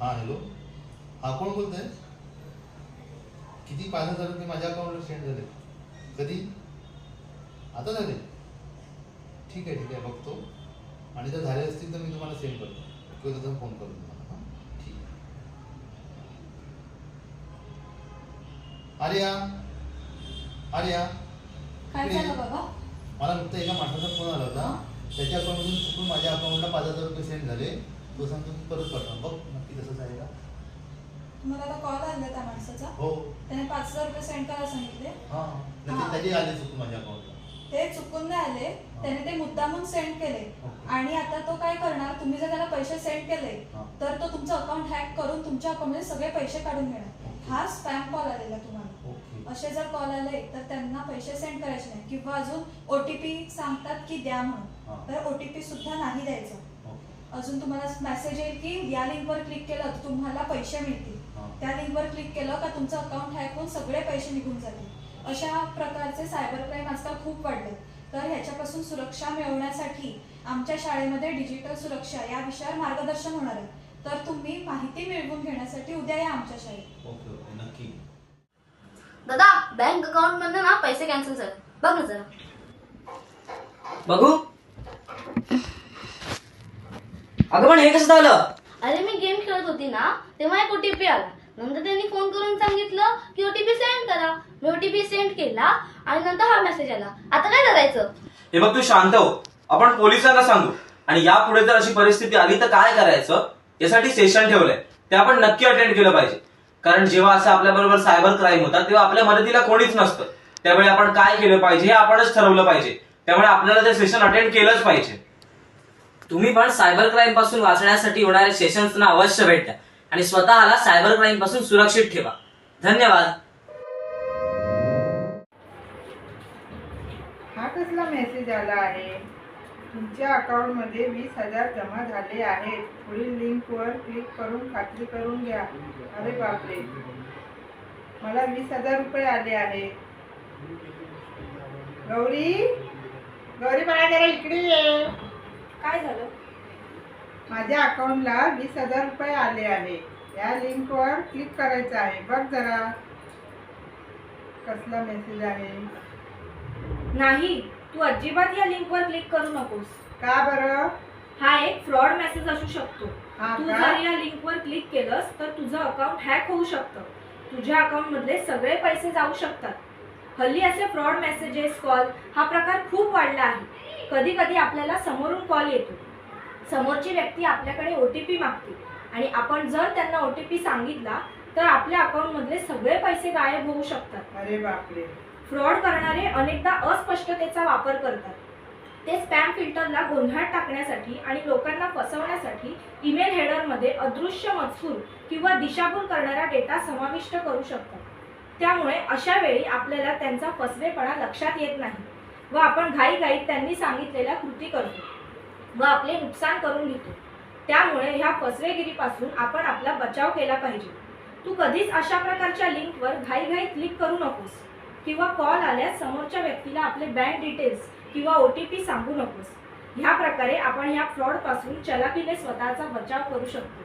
हां हॅलो. हां कोण बोलत आहे? किती 5,000 रुपये माझ्या अकाउंटला सेंड झाले? कधी? आता झाले? ठीक आहे बघतो. आणि जर झाले असतील तर मी तुम्हाला सेंड करतो किंवा त्याचा फोन करतो तुम्हाला. हां ठीक आहे. आर्या आर्या काय झालं बाबा? मला फक्त एका माणसाचा फोन आला होता. त्याच्या अकाउंटमधून चुकून माझ्या अकाउंटला 5,000 रुपये सेंड झाले. तो सांगतो की परत पाठवा. बघ नक्की तसंच आहे का? तुम्हाला आता कॉल आला त्या माणसाचा? हो. त्याने 5,000 रुपये सेंड करायला सांगितले? हां नाही त्याचे आले चुकून माझ्या अकाउंटला. ते चुकून नाही आले, त्याने ते मुद्दामून सेंड केले. आणि आता तो काय करणार, तुम्ही जर त्याला पैसे सेंड केले तर तो तुमचं अकाउंट हॅक करून तुमच्या अकाउंटमध्ये सगळे पैसे काढून घेणार. हा स्पॅम कॉल आलेला तुम्हाला. असे जर कॉल आले तर त्यांना पैसे सेंड करायचे नाही किंवा अजून ओटीपी सांगतात की द्या म्हणून, तर ओटीपी सुद्धा नाही द्यायचा. अजून तुम्हाला मेसेज येईल की या लिंकवर क्लिक केलं तर तुम्हाला पैसे मिळतील. त्या लिंकवर क्लिक केलं का तुमचं अकाउंट हॅक होऊन सगळे पैसे निघून जातील. अशा प्रकारचे सायबर क्राईम आजकाल खूप वाढले. तर ह्याच्यापासून सुरक्षा मिळवण्यासाठी आमच्या शाळेमध्ये डिजिटल सुरक्षा या विषयावर मार्गदर्शन होणार आहे. तर तुम्ही माहिती मिळवून घेण्यासाठी उद्या या आमच्या शाळेत. ओके नक्की. दादा बँक अकाउंट मधनं ना पैसे कॅन्सल झाले, बघ ना जरा. बघू. अगं पण हे कसं झालं? अरे मी गेम खेळत होती ना तेव्हा एक ओटीपी आला. नंतर त्यांनी फोन करून सांगितलं की ओटीपी सेंड करा. मी ओटीपी सेंड केला आणि नंतर हा मेसेज आला. आता काय करायचं? हे बघ तू शांत हो. आपण पोलिसांना सांगू आणि यापुढे जर अशी परिस्थिती आली तर काय करायचं यासाठी सेशन ठेवलंय. ते आपण नक्की अटेंड केलं पाहिजे. कारण जेव्हा असं आपल्या बरोबर सायबर क्राईम होतात तेव्हा आपल्या मदतीला कोणीच नसतं. त्यावेळी आपण काय केलं पाहिजे हे आपणच ठरवलं पाहिजे. त्यामुळे आपल्याला ते सेशन अटेंड केलंच पाहिजे. तुम्ही पण सायबर क्राईम पासून वाचण्यासाठी होणाऱ्या सेशन्सना अवश्य भेट द्या आणि स्वतःला सायबर क्राईम पासून सुरक्षित ठेवा. धन्यवाद. हा कसला मेसेज आला आहे? तुमच्या अकाउंटमध्ये 20,000 जमा झाले आहेत. पुढील लिंकवर क्लिक करून खात्री करून घ्या. अरे बापरे, मला 20,000 रुपये आले आहेत. गौरी गौरी मला जरा इकडे ये. काय झालं? माझ्या अकाउंटला 20,000 रुपये आले आहे. या लिंकवर क्लिक करायचं आहे. बघ जरा कसला मेसेज आहे. नाही, तू अजिबात या लिंकवर क्लिक करू नकोस. का बरं? हा एक फ्रॉड मेसेज असू शकतो. हा तू का? जर या लिंकवर क्लिक केलंस तर तुझं अकाउंट हॅक होऊ शकतं. तुझ्या अकाउंट मधले सगळे पैसे जाऊ शकतात. हल्ली असे फ्रॉड मेसेजेस, कॉल हा प्रकार खूप वाढला आहे. कधी कधी आपल्याला समोरून कॉल येतो. समोरची व्यक्ती आपल्याकडे ओटीपी मागते आणि आपण जर त्यांना ओटीपी सांगितला तर आपल्या अकाउंट मधले सगळे पैसे गायब होऊ शकतात. अरे बापरे. फ्रॉड करणारे अनेकदा अस्पष्टतेचा वापर करतात. ते स्पॅम फिल्टरला गोंधळात टाकण्यासाठी आणि लोकांना फसवण्यासाठी ईमेल हेडरमध्ये अदृश्य मजकूर किंवा दिशाभूल करणारा डेटा समाविष्ट करू शकतात. त्यामुळे अशा वेळी आपल्याला त्यांचा फसवेपणा लक्षात येत नाही व आपण घाईघाईत त्यांनी सांगितलेल्या कृती करतो व आपले नुकसान करून घेतो. त्यामुळे ह्या फसवेगिरीपासून आपण आपला बचाव केला पाहिजे. तू कधीच अशा प्रकारच्या लिंकवर घाईघाईत क्लिक करू नकोस किंवा कॉल आल्यास समोरच्या व्यक्तीला आपले बँक डिटेल्स किंवा ओटीपी सांगू नकोस. ह्या प्रकारे आपण ह्या फ्रॉड पासून चलाखीने स्वतःचा बचाव करू शकतो.